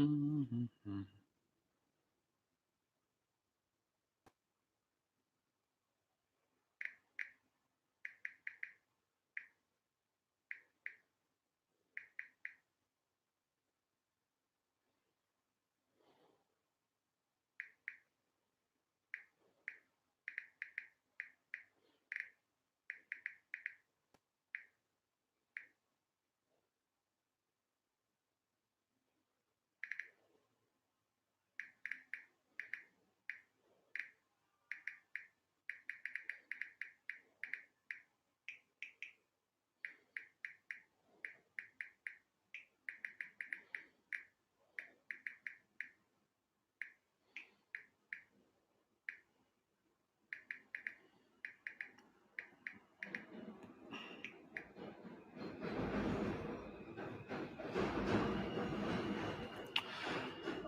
Mhm.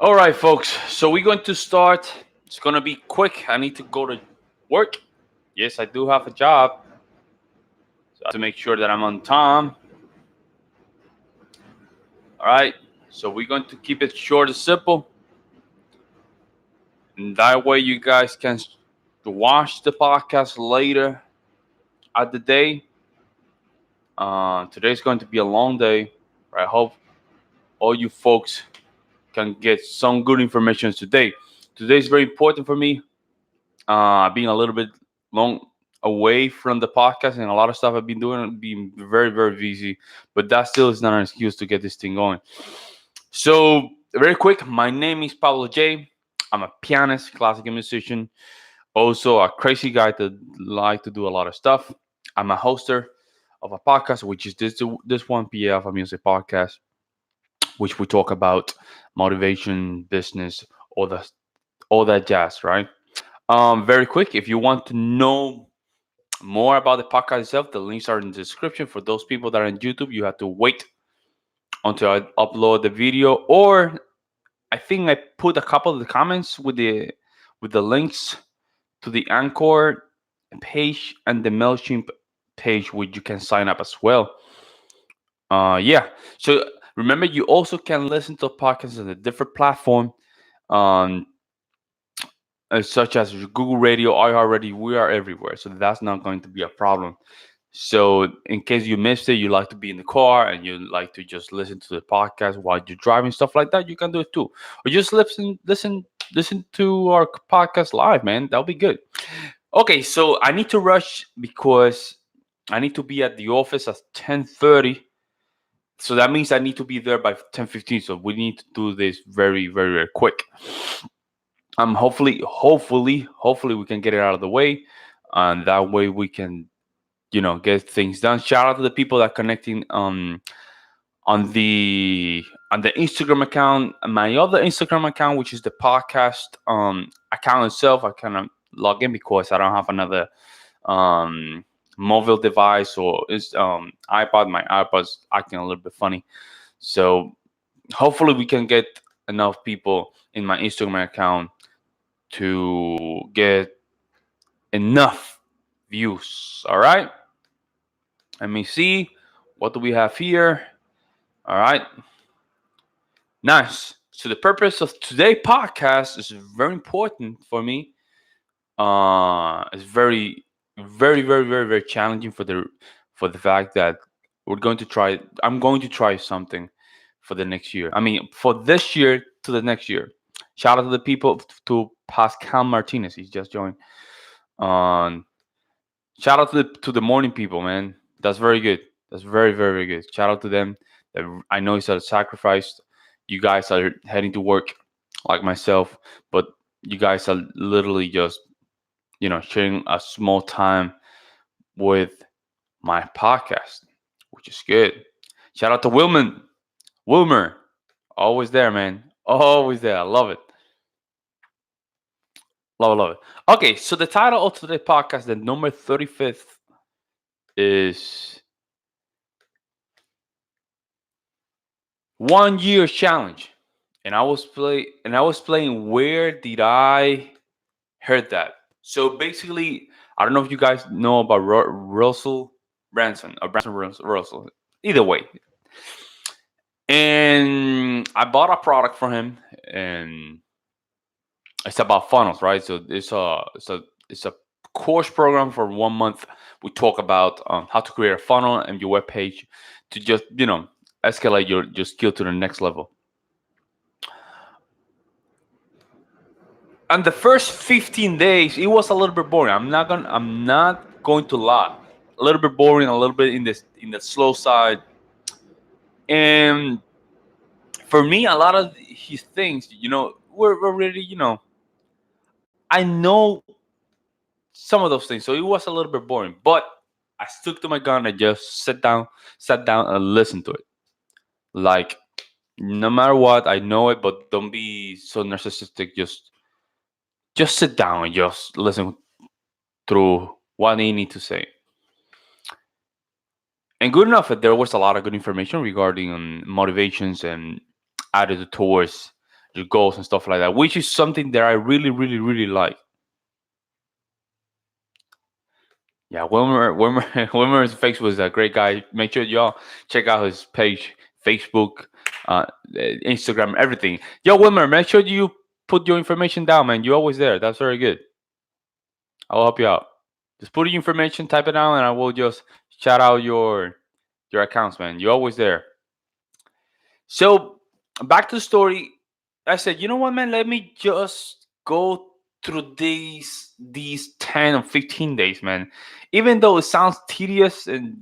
All right, folks. So we're going to start. It's going to be quick. I need to go to work. Yes, I do have a job. So I have to make sure that I'm on time. All right. So we're going to keep it short and simple. And that way you guys can watch the podcast later at the day. Today's going to be a long day. I hope all you folks can get some good information today. Today is very important for me. Being a little bit long away from the podcast and a lot of stuff I've been doing, being very, very busy. But that still is not an excuse to get this thing going. So, very quick, my name is Pablo J. I'm a pianist, classical musician, also a crazy guy that like to do a lot of stuff. I'm a hoster of a podcast, which is this one PF, a music podcast, which we talk about motivation, business, all that jazz, right? Very quick, if you want to know more about the podcast itself, the links are in the description. For those people that are on YouTube, you have to wait until I upload the video, or I think I put a couple of the comments with the links to the Anchor page and the Mailchimp page, where you can sign up as well. Yeah. So remember, you also can listen to podcasts on a different platform. Um, such as Google Radio, iHeartRadio, we are everywhere. So that's not going to be a problem. So in case you missed it, you like to be in the car and you like to just listen to the podcast while you're driving, stuff like that, you can do it too. Or just listen to our podcast live, man. That'll be good. Okay, so I need to rush because I need to be at the office at 10:30. So that means I need to be there by 10:15. So we need to do this very, very, very quick. Hopefully we can get it out of the way, and that way we can, get things done. Shout out to the people that are connecting on the Instagram account, my other Instagram account, which is the podcast account itself. I kind of log in because I don't have another um mobile device, or is iPod. My iPod's acting a little bit funny, so hopefully we can get enough people in my Instagram account to get enough views. All right. Let me see. What do we have here? All right. Nice. So the purpose of today's podcast is very important for me. It's very, very, very, very, very challenging for the fact that we're going to try. I'm going to try something for the next year. I mean, for this year to the next year. Shout out to the people, to Pascal Martinez. He's just joined. Um, Shout out to the morning people, man. That's very good. That's very, very, very good. Shout out to them. I know it's a sacrifice. You guys are heading to work like myself, but you guys are literally just, sharing a small time with my podcast, which is good. Shout out to Wilmer. Always there, man. Always there. I love it. Love it. Okay, so the title of today's podcast, the number 35th, is 1 year challenge. And I was playing where did I heard that? So basically, I don't know if you guys know about Russell Branson or Russell. Either way, And I bought a product from him, and it's about funnels, right? So it's a course program for 1 month. We talk about how to create a funnel and your web page to just escalate your skill to the next level. And the first 15 days, it was a little bit boring. I'm not going to lie. A little bit boring, a little bit in the slow side. And for me, a lot of his things, were really, I know some of those things. So it was a little bit boring. But I stuck to my gun and just sat down and listened to it. Like, no matter what, I know it, but don't be so narcissistic. Just sit down and just listen through what they need to say. And good enough that there was a lot of good information regarding motivations and attitude towards your goals and stuff like that, which is something that I really, really, really like. Yeah, Wilmer's face was a great guy. Make sure y'all check out his page, Facebook, Instagram, everything. Yo, Wilmer, make sure you put your information down, man. You're always there. That's very good. I'll help you out. Just put your information, type it down, and I will just shout out your accounts, man. You're always there. So back to the story. I said, you know what, man? Let me just go through these 10 or 15 days, man. Even though it sounds tedious and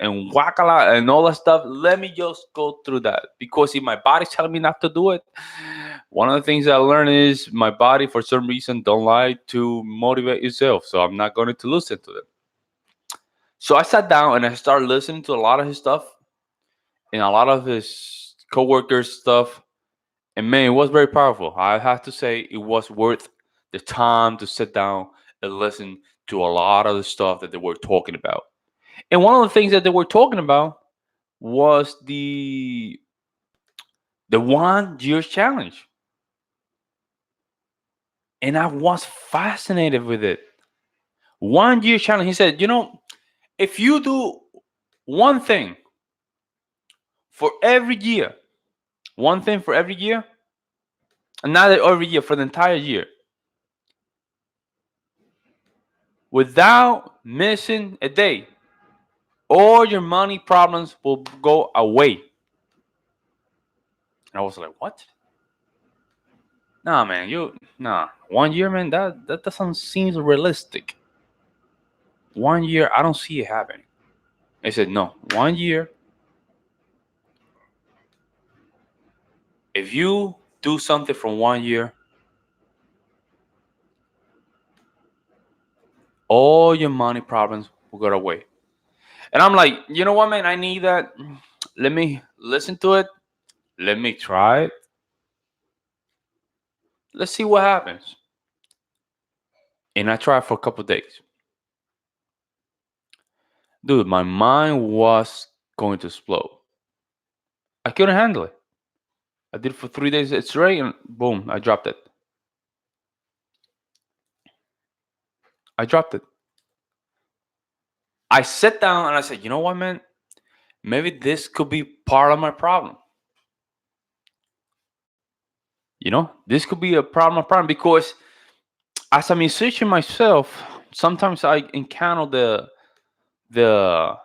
wakala and all that stuff, let me just go through that. Because if my body's telling me not to do it, one of the things I learned is my body, for some reason, don't like to motivate yourself. So I'm not going to listen to it. So I sat down and I started listening to a lot of his stuff and a lot of his coworkers' stuff. And man, it was very powerful. I have to say, it was worth the time to sit down and listen to a lot of the stuff that they were talking about. And one of the things that they were talking about was the 1 year challenge. And I was fascinated with it. 1 year challenge. He said, if you do one thing for every year, one thing for every year, and not every year, for the entire year, without missing a day, all your money problems will go away. And I was like, what? Nah, man, 1 year, man, that doesn't seem realistic. 1 year, I don't see it happening. I said, no, 1 year. If you do something from 1 year, all your money problems will go away. And I'm like, you know what, man? I need that. Let me listen to it. Let me try it. Let's see what happens. And I tried for a couple days. Dude, my mind was going to explode. I couldn't handle it. I did it for 3 days straight, and boom, I dropped it. I dropped it. I sat down and I said, you know what, man? Maybe this could be part of my problem. This could be a problem because as a musician myself, sometimes I encounter the the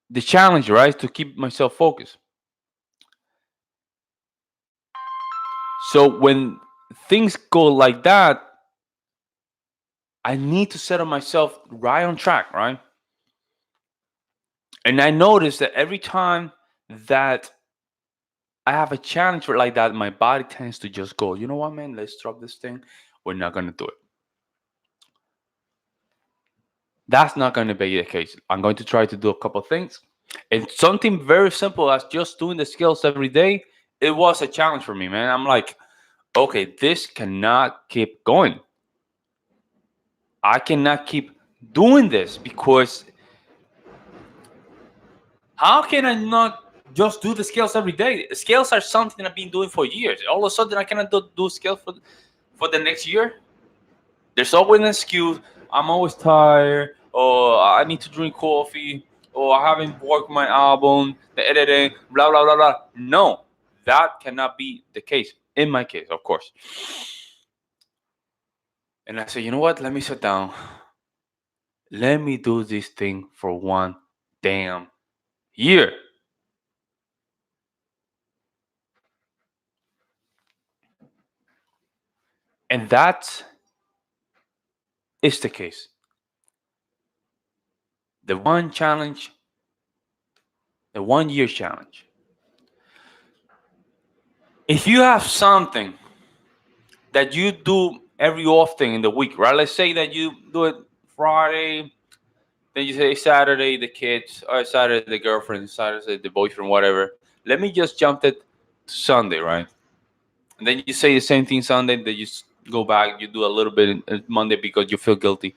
the challenge, right, to keep myself focused. So when things go like that, I need to set up myself right on track, right? And I noticed that every time that I have a challenge for like that, my body tends to just go, you know what, man, let's drop this thing. We're not gonna do it. That's not gonna be the case. I'm going to try to do a couple things. And something very simple as just doing the skills every day, it was a challenge for me, man. I'm like, okay, this cannot keep going. I cannot keep doing this because how can I not just do the scales every day? Scales are something I've been doing for years. All of a sudden, I cannot do scales for the next year. There's always an excuse. I'm always tired. or I need to drink coffee, or I haven't worked my album, the editing, blah blah blah blah. No, that cannot be the case. In my case, of course. And I said, you know what? Let me sit down. Let me do this thing for one damn year. And that is the case. The one challenge, the 1 year challenge. If you have something that you do every often in the week, right? Let's say that you do it Friday, then you say Saturday the kids, or Saturday the girlfriend, Saturday the boyfriend, whatever. Let me just jump it to Sunday, right? And then you say the same thing Sunday, then you go back, you do a little bit Monday because you feel guilty.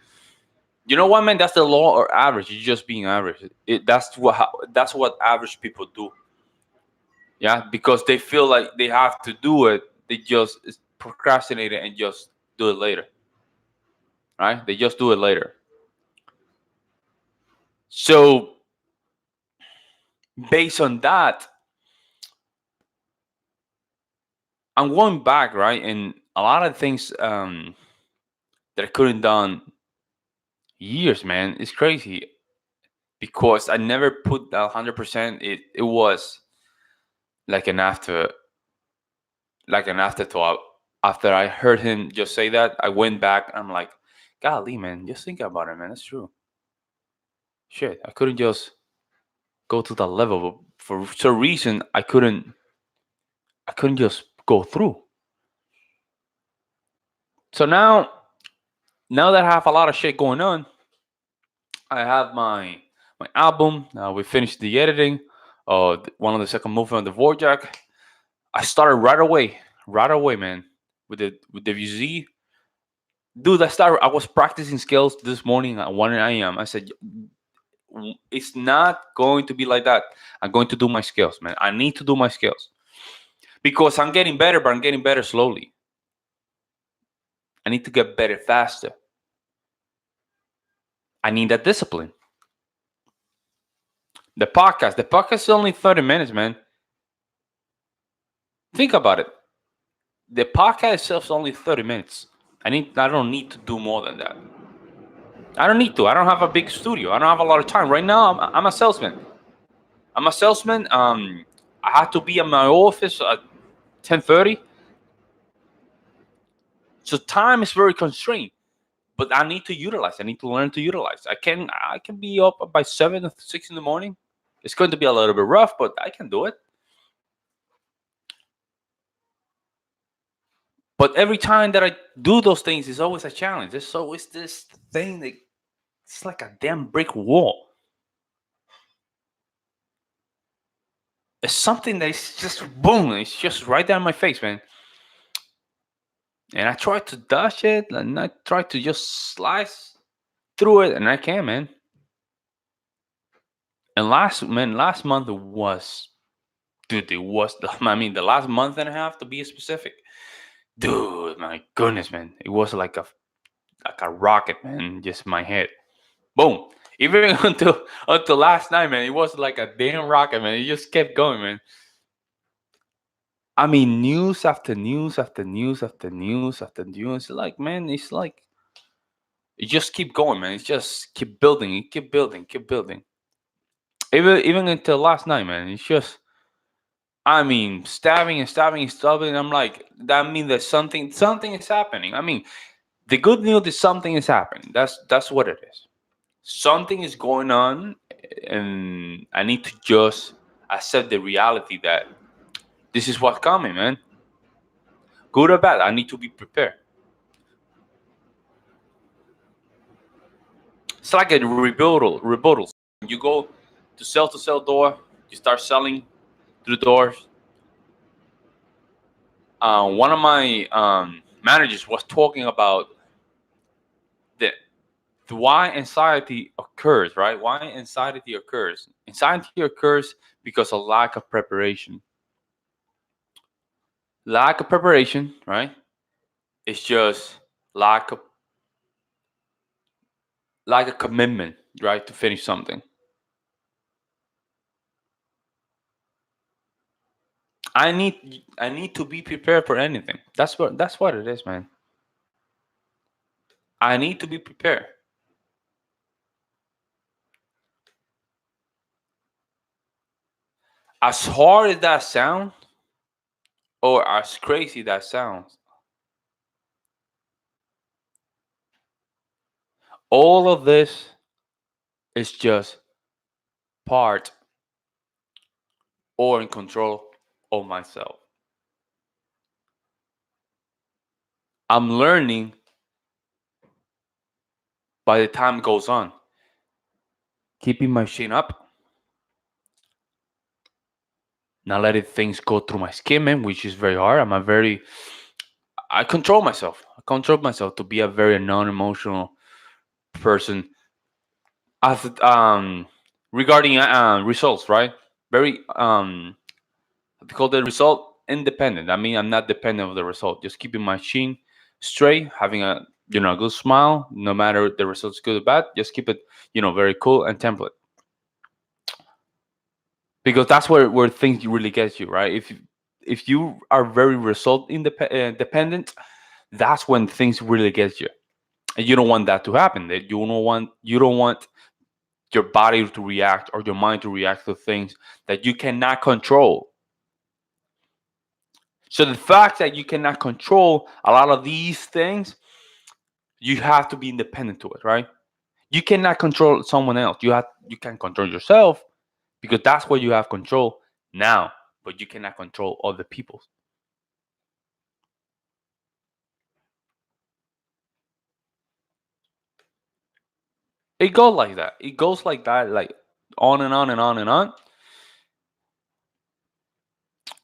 You know what, man? That's the law or average. You're just being average. That's what average people do. Yeah, because they feel like they have to do it. They just procrastinate it and just do it later. Right? They just do it later. So based on that, I'm going back, right? And a lot of things that I couldn't done years, man. It's crazy because I never put that 100%. It was like an after, like an afterthought. After I heard him just say that, I went back. I'm like, golly, man, just think about it, man. That's true. Shit, I couldn't just go to that level, but for some reason I couldn't just go through. So now that I have a lot of shit going on, I have my album. We finished the editing. One of the second movement of the Vorjak. I started right away, man, with the VZ. Dude, I was practicing skills this morning at 1 a.m. I said, it's not going to be like that. I'm going to do my skills, man. I need to do my skills because I'm getting better, but I'm getting better slowly. I need to get better faster. I need that discipline. The podcast is only 30 minutes, man. Think about it. The podcast itself is only 30 minutes. I don't need to do more than that. I don't need to. I don't have a big studio. I don't have a lot of time. Right now, I'm a salesman. I'm a salesman. I have to be in my office at 10:30. So time is very constrained. But I need to utilize. I need to learn to utilize. I can be up by 7 or 6 in the morning. It's going to be a little bit rough, but I can do it. But every time that I do those things, it's always a challenge. There's always this thing that it's like a damn brick wall. It's something that is just boom. It's just right there in my face, man. And I try to dodge it, and I try to just slice through it, and I can, man. And last month was, dude, it was. I mean, the last month and a half to be specific, dude. My goodness, man, it was like a rocket, man, just in my head. Boom. Even until last night, man, it was like a damn rocket, man. It just kept going, man. I mean, news after news after news after news after news. Like, man, it's like it just keep going, man. It's just keep building, it keep building, keep building. Even until last night, man. It's just, I mean, stabbing and stabbing and stabbing. I'm like, that means that something is happening. I mean, the good news is something is happening. That's what it is. Something is going on, and I need to just accept the reality that this is what's coming, man. Good or bad, I need to be prepared. It's like a rebuttal. You go to sell door, you start selling through the doors. One of my managers was talking about the why anxiety occurs, right? Why anxiety occurs? Anxiety occurs because of lack of preparation. Lack of preparation, right? It's just lack of like a commitment, right, to finish something. I need to be prepared for anything. That's what it is, man. I need to be prepared. As hard as that sounds, or as crazy that sounds, all of this is just part or in control of myself. I'm learning by the time goes on. Keeping my chin up, not letting things go through my skin, man, which is very hard. I control myself. I control myself to be a very non-emotional person. As regarding results, right? Very they call the result independent. I mean, I'm not dependent of the result. Just keeping my chin straight, having a good smile, no matter the result's good or bad. Just keep it very cool and template, because that's where things really get you, right. If you are very result dependent, that's when things really get you, and you don't want that to happen. That you don't want your body to react or your mind to react to things that you cannot control. So the fact that you cannot control a lot of these things, you have to be independent to it, right? You cannot control someone else. You can control yourself, because that's where you have control now, but you cannot control other people. It goes like that. It goes like that, like on and on and on and on.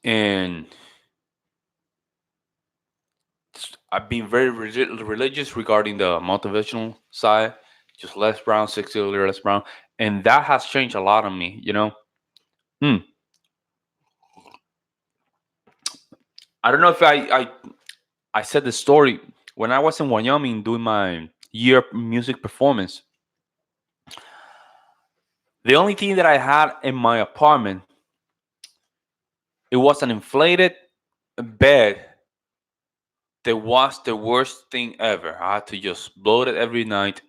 And I've been very religious regarding the motivational side. Just Les Brown, 60 Les Brown, and that has changed a lot on me. Hmm. I don't know if I said the story when I was in Wyoming doing my year music performance. The only thing that I had in my apartment, it was an inflated bed. That was the worst thing ever. I had to just blow it every night,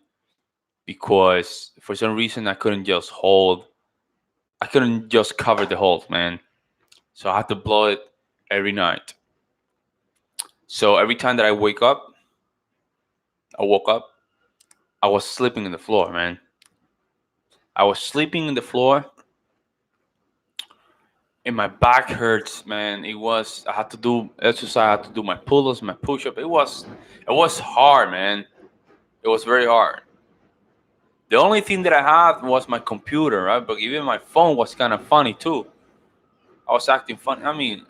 because for some reason I couldn't just cover the holes, man. So I had to blow it every night. So every time that I woke up, I was sleeping in the floor, man. I was sleeping in the floor, and my back hurts, man. I had to do exercise. I had to do my pull-ups, my push-up. It was hard, man. It was very hard. The only thing that I had was my computer, right? But even my phone was kind of funny too. I was acting funny. I mean,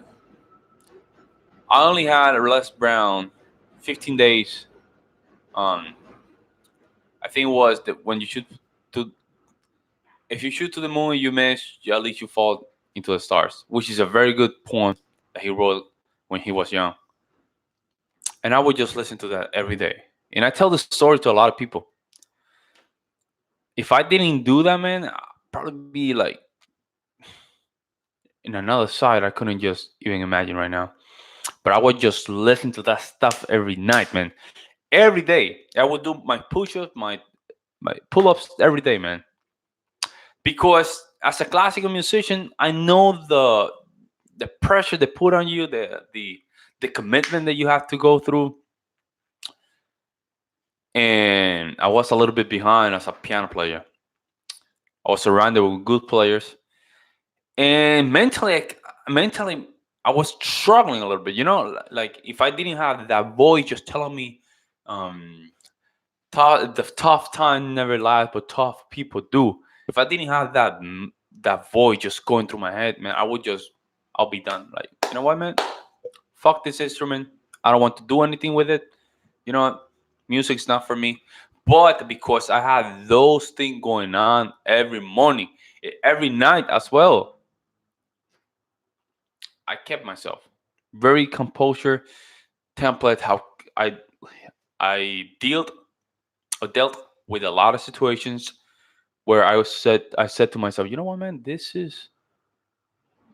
I only had a Les Brown 15 days. Um, I think it was that when you shoot to, if you shoot to the moon, you miss, at least you fall into the stars, which is a very good poem that he wrote when he was young. And I would just listen to that every day. And I tell the story to a lot of people. If I didn't do that, man, I'd probably be like in another side I couldn't just even imagine right now. But I would just listen to that stuff every night, man. Every day. I would do my push-ups, my pull-ups every day, man. Because as a classical musician, I know the pressure they put on you, the commitment that you have to go through. And I was a little bit behind as a piano player. I was surrounded with good players, and mentally, I was struggling a little bit. Like if I didn't have that voice just telling me, um, the tough time never lasts, but tough people do. If I didn't have that voice just going through my head, man, I'll be done. Like, you know what, man? Fuck this instrument. I don't want to do anything with it. You know what? Music's not for me. But because I had those things going on every morning, every night as well, I kept myself very composure template. How I I dealt with a lot of situations where I said to myself, you know what, man, this is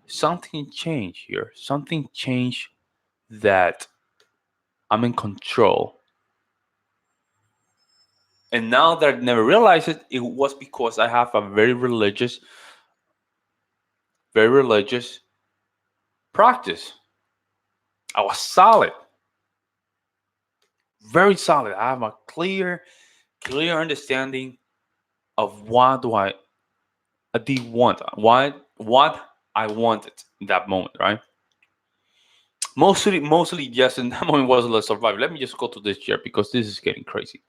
something changed here. Something changed that I'm in control. And now that I never realized it, it was because I have a very religious practice. I was solid, very solid. I have a clear understanding of what do I did want, what I wanted in that moment, right? Mostly, yes. In that moment was let's survive. Let me just go to this chair because this is getting crazy.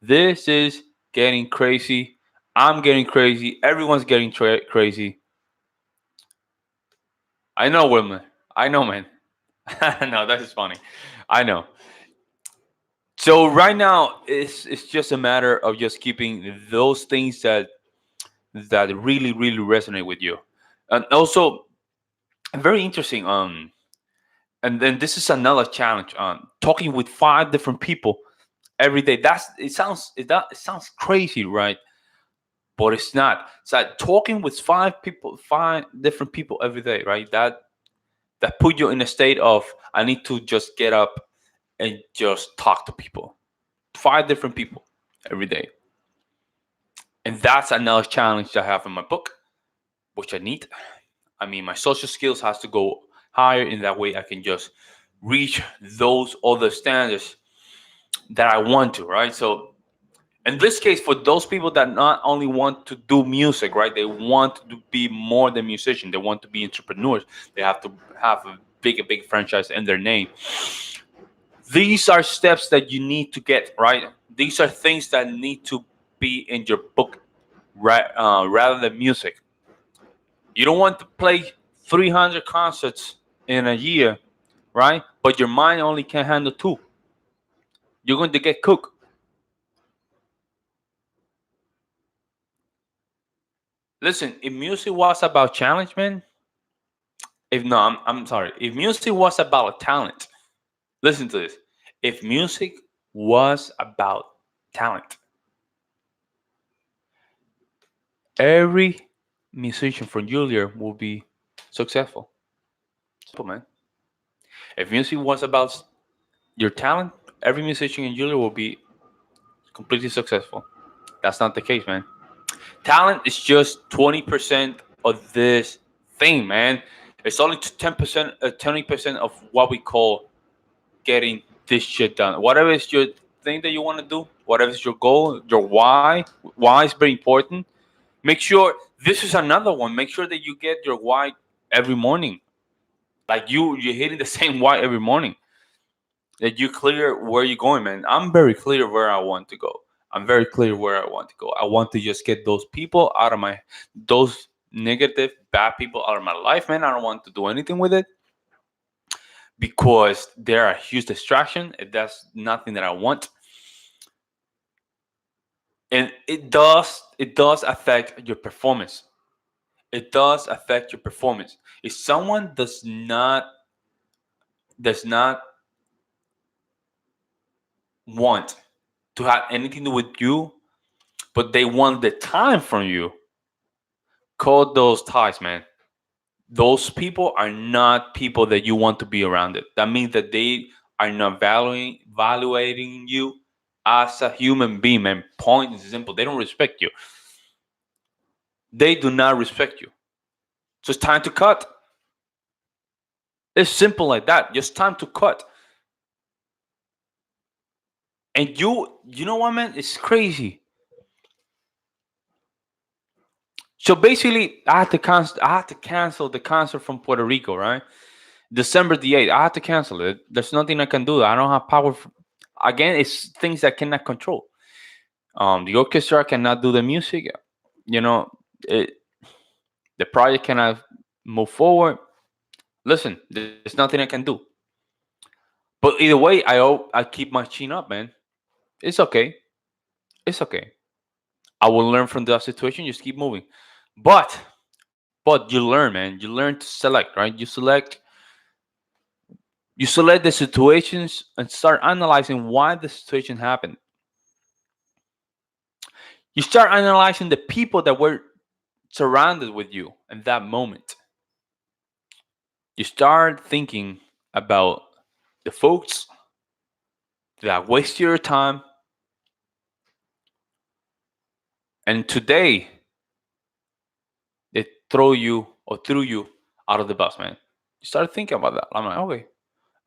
This is getting crazy. I'm getting crazy. Everyone's getting crazy. I know, women. I know, man. No, that is funny. I know. So right now, it's just a matter of just keeping those things that really resonate with you, and also very interesting. And then this is another challenge. Talking with five different people every day. It sounds crazy, right? But it's not. It's like talking with five different people every day, right? That put you in a state of I need to just get up and just talk to people. Five different people every day. And that's another challenge that I have in my book, which I need. I mean, my social skills has to go higher. In that way I can just reach those other standards that I want to, right? So in this case, for those people that not only want to do music, right, they want to be more than musician, they want to be entrepreneurs, they have to have a big franchise in their name. These are steps that you need to get right. These are things that need to be in your book, right? Rather than music. You don't want to play 300 concerts in a year, right? But your mind only can handle two. You're going to get cooked. Listen, if music was about challenge, man, if no, I'm sorry. If music was about talent, listen to this. If music was about talent, every musician from Julia will be successful. Simple, man. If music was about your talent, every musician in Julia will be completely successful. That's not the case, man. Talent is just 20% of this thing, man. It's only 10%, 20% of what we call getting this shit done. Whatever is your thing that you want to do, whatever is your goal, your why is very important. Make sure this is another one. Make sure that you get your why every morning. Like you're hitting the same why every morning. That you clear where you're going, man. I'm very clear where I want to go. I'm very clear where I want to go. I want to just get those people out of my those negative bad people out of my life, man. I don't want to do anything with it because they're a huge distraction. That's nothing that I want. And it does affect your performance. It does affect your performance. If someone does not want to have anything to do with you, but they want the time from you, cut those ties, man. Those people are not people that you want to be around it. That means that they are not valuating you as a human being, man. Point is simple. They don't respect you. They do not respect you. So it's time to cut. It's simple like that. Just time to cut. And you know what, man? It's crazy. So basically, I had to cancel the concert from Puerto Rico, right? December the 8th. I had to cancel it. There's nothing I can do. I don't have power. Again, it's things I cannot control. The orchestra cannot do the music. You know, it, the project cannot move forward. Listen, there's nothing I can do. But either way, I keep my chin up, man. It's okay. It's okay. I will learn from that situation. Just keep moving. But but you learn, man. You learn to select, right? You select the situations and start analyzing why the situation happened. You start analyzing the people that were surrounded with you in that moment. You start thinking about the folks that waste your time, and today they throw you or threw you out of the bus, man. You start thinking about that. I'm like, okay,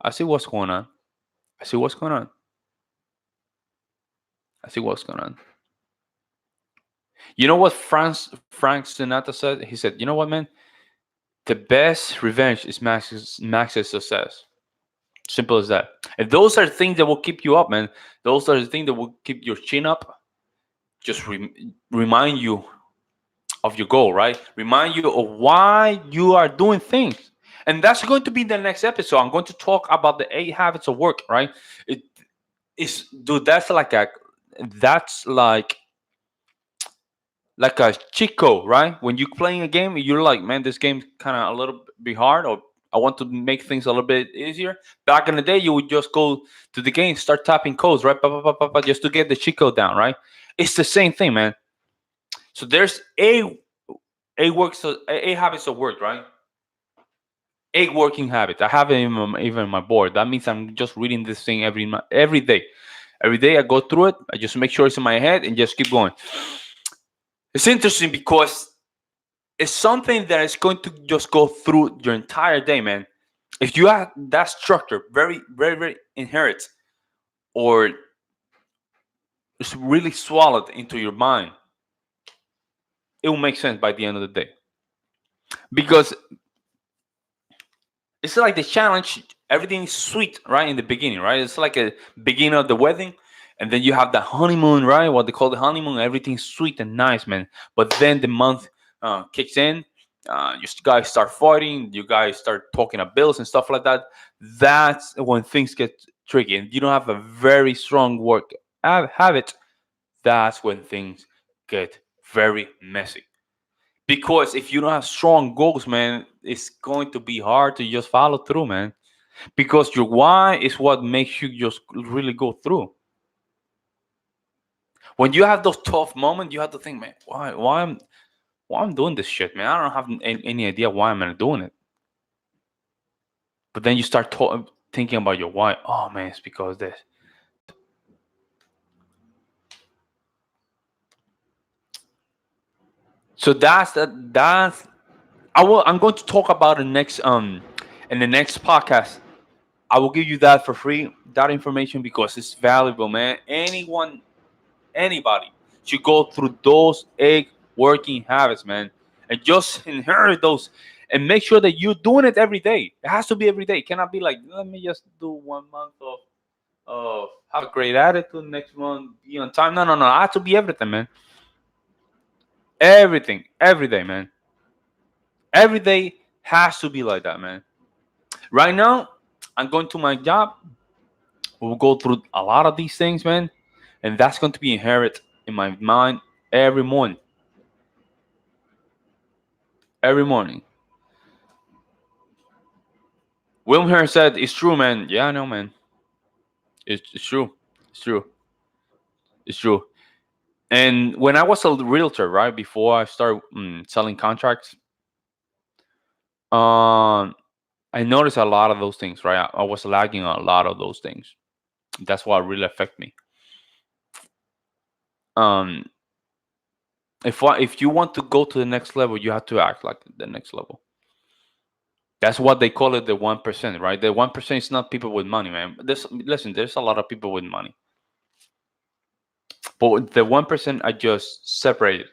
I see what's going on. I see what's going on. I see what's going on. You know what Frank Sinatra said? He said, "You know what, man? The best revenge is Max's success. Simple as that. And those are things that will keep you up, man. Those are the things that will keep your chin up. Just remind you of your goal, right? Remind you of why you are doing things. And that's going to be the next episode. I'm going to talk about the 8 habits of work, right? It is, dude. That's like a chico, right? When you're playing a game, you're like, man, this game's kind of a little bit hard, or I want to make things a little bit easier. Back in the day, you would just go to the game, start tapping codes, right? Just to get the chico down, right? It's the same thing, man. So there's a habits of work, right? A working habit. I have it even in my board. That means I'm just reading this thing every day. Every day I go through it. I just make sure it's in my head and just keep going. It's interesting because it's something that is going to just go through your entire day, man. If you have that structure very, very, very inherent, or it's really swallowed into your mind, it will make sense by the end of the day. Because it's like the challenge, everything is sweet, right? In the beginning, right? It's like a beginning of the wedding, and then you have the honeymoon, right? What they call the honeymoon, everything's sweet and nice, man. But then the month kicks in, you guys start fighting, you guys start talking about bills and stuff like that. That's when things get tricky, and you don't have a very strong work habit. That's when things get very messy. Because if you don't have strong goals, man, it's going to be hard to just follow through, man. Because your why is what makes you just really go through. When you have those tough moments, you have to think, man, why I'm doing this shit, man. I don't have any idea why I'm doing it. But then you start thinking about your why. Oh man, it's because this. So that's I'm going to talk about the next in the next podcast. I will give you that for free, that information, because it's valuable, man. Anybody should go through those 8 working habits, man, and just inherit those, and make sure that you're doing it every day. It has to be every day. It cannot be like, let me just do 1 month of have a great attitude, next month be on time. No, no, no. It has to be everything, man. Everything, every day, man. Every day has to be like that, man. Right now, I'm going to my job. We'll go through a lot of these things, man, and that's going to be inherent in my mind every morning. Every morning. William Hare said, "It's true, man." Yeah, I know, man. It's true. It's true. It's true. And when I was a realtor, right before I started selling contracts, um, I noticed a lot of those things. Right, I was lagging a lot of those things. That's what really affect me. Um, if you want to go to the next level, you have to act like the next level. That's what they call it, the 1%, right? The 1% is not people with money, man. There's a lot of people with money, but the 1% are just separated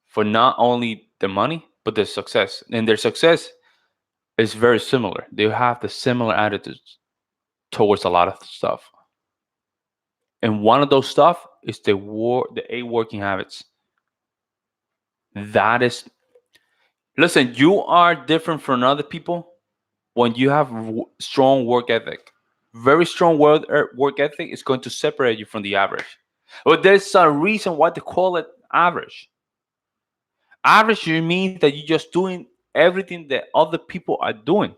for not only the money but the success, and their success is very similar. They have the similar attitudes towards a lot of stuff, and one of those stuff is the 8 working habits. That is, listen, you are different from other people when you have strong work ethic. Very strong work ethic is going to separate you from the average. But there's a reason why they call it average. Average means that you're just doing everything that other people are doing.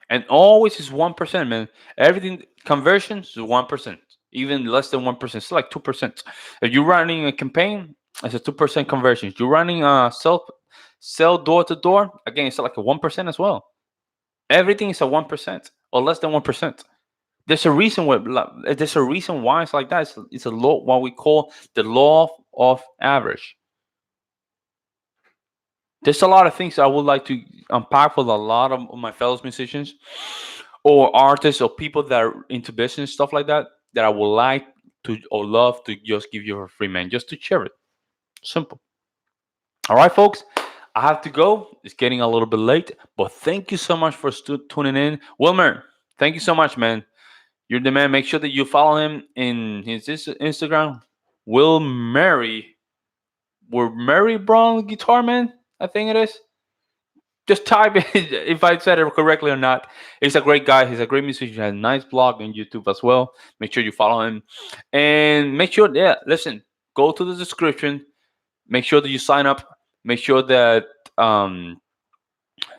And always is 1%, man. Everything conversions is 1%. even less than 1%. It's like 2%. If you're running a campaign, it's a 2% conversion. If you're running a sell door to door, again, it's like a 1% as well. Everything is a 1% or less than 1%. There's a reason why. There's a reason why it's like that. It's a law, what we call the law of average. There's a lot of things I would like to unpack with a lot of my fellow musicians or artists or people that are into business stuff like that, that I would like to or love to just give you for free, man, just to share it. Simple. All right, folks. I have to go. It's getting a little bit late, but thank you so much for tuning in, Wilmer. Thank you so much, man. You're the man. Make sure that you follow him in his Instagram. Will Mary, Will Mary Brown Guitar Man, I think it is. Just type it if I said it correctly or not. He's a great guy. He's a great musician. He has a nice blog on YouTube as well. Make sure you follow him. And make sure, yeah, listen, go to the description. Make sure that you sign up. Make sure that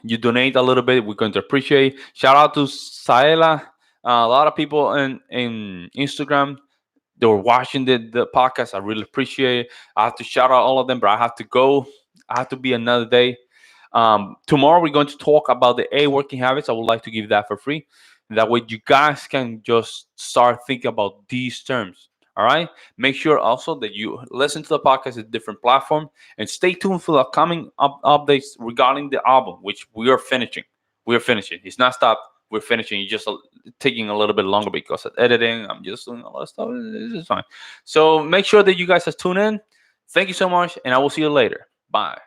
you donate a little bit. We're going to appreciate. Shout out to Saela. A lot of people in Instagram, they were watching the podcast. I really appreciate it. I have to shout out all of them, but I have to go. I have to be another day. Tomorrow we're going to talk about the A working habits. I would like to give that for free. That way you guys can just start thinking about these terms. All right. Make sure also that you listen to the podcast at different platform and stay tuned for the upcoming updates regarding the album, which we are finishing. We are finishing. It's not stopped. We're finishing. It's just taking a little bit longer because of editing. I'm just doing a lot of stuff. It's fine. So make sure that you guys are tuned in. Thank you so much, and I will see you later. Bye.